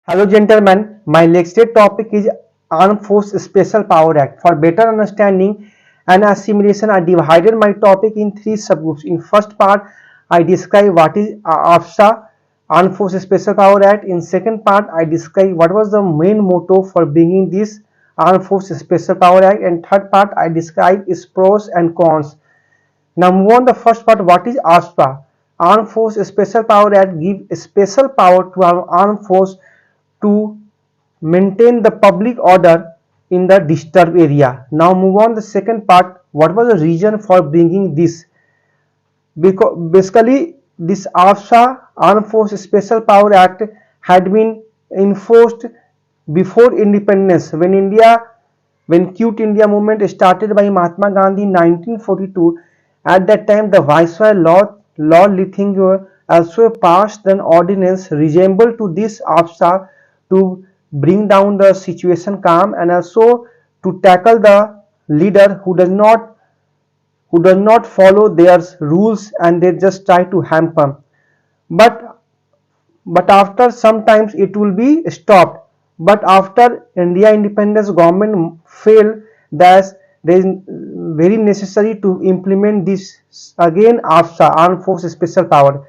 Hello gentlemen, my lecture topic is Armed Force Special Power Act. For better understanding and assimilation, I divided my topic in three subgroups. In first part, I describe what is AFSA, Armed Force Special Power Act. In second part, I describe what was the main motto for bringing this Armed Force Special Power Act. And third part, I describe its pros and cons. Now move on the first part. What is ASPA? Armed Force Special Power Act gives special power to our armed force to maintain the public order in the disturbed area. Now move on the second part. What was the reason for bringing this? Because basically this AFSA, Armed Force Special Power Act, had been enforced before independence when Quit India movement started by Mahatma Gandhi in 1942. At that time, the Viceroy Lord Lythingo also passed an ordinance resembled to this AFSA to bring down the situation calm and also to tackle the leader who does not follow their rules and they just try to hamper. But after sometimes it will be stopped. But after India independence, government failed. Thus, there is very necessary to implement this again AFSA, Armed Force Special Power.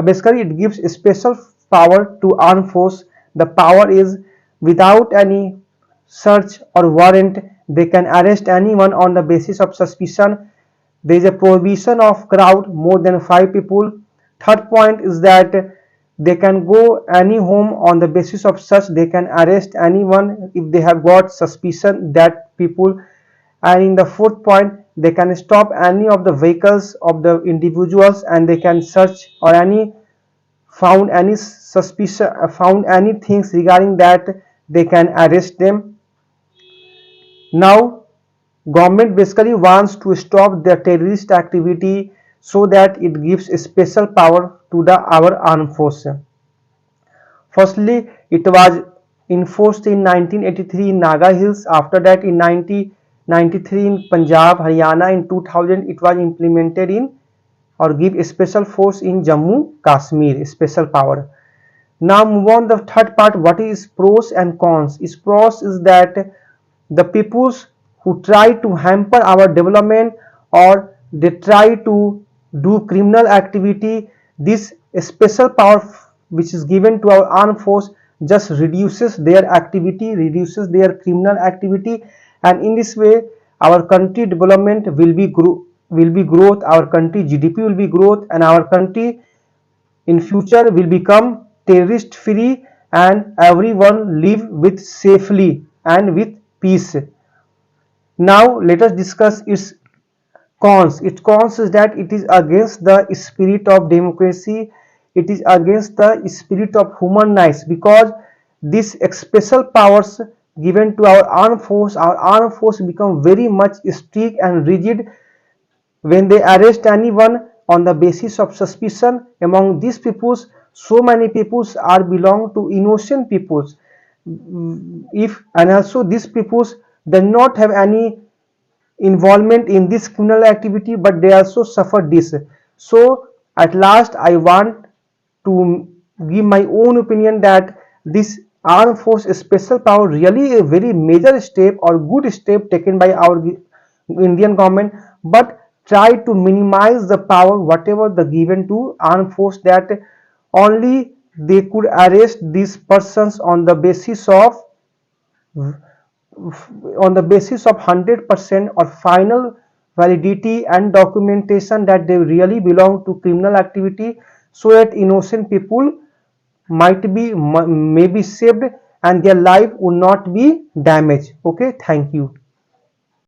Basically, it gives special power to armed force. The power is without any search or warrant, they can arrest anyone on the basis of suspicion. There is a prohibition of crowd more than 5 people. Third point is that they can go any home on the basis of such. They can arrest anyone if they have got suspicion that people. And in the fourth point, they can stop any of the vehicles of the individuals and they can search or found any suspicion, found any things regarding that, they can arrest them. Now government basically wants to stop the terrorist activity, so that it gives special power to our armed force. Firstly, it was enforced in 1983 in Naga Hills. After that, in 1993 in Punjab, Haryana. In 2000, it was implemented in or give a special force in Jammu Kashmir, special power. Now move on the third part. What is pros and cons? Its pros is that the peoples who try to hamper our development or they try to do criminal activity, this special power which is given to our armed force just reduces their activity, reduces their criminal activity, and in this way our country development will be growth, our country GDP will be growth, and our country in future will become terrorist free and everyone live with safely and with peace. Now let us discuss its cons. Its cons is that it is against the spirit of democracy, it is against the spirit of human rights, because this special powers given to our armed force become very much strict and rigid. When they arrest anyone on the basis of suspicion, among these peoples, so many peoples are belong to innocent peoples. If and also these peoples do not have any involvement in this criminal activity, but they also suffer this. So at last I want to give my own opinion that this armed force special power really a very major step or good step taken by our Indian government, but try to minimize the power whatever the given to armed force, that only they could arrest these persons on the basis of 100% or final validity and documentation that they really belong to criminal activity, so that innocent people may be saved and their life will not be damaged. Okay, thank you.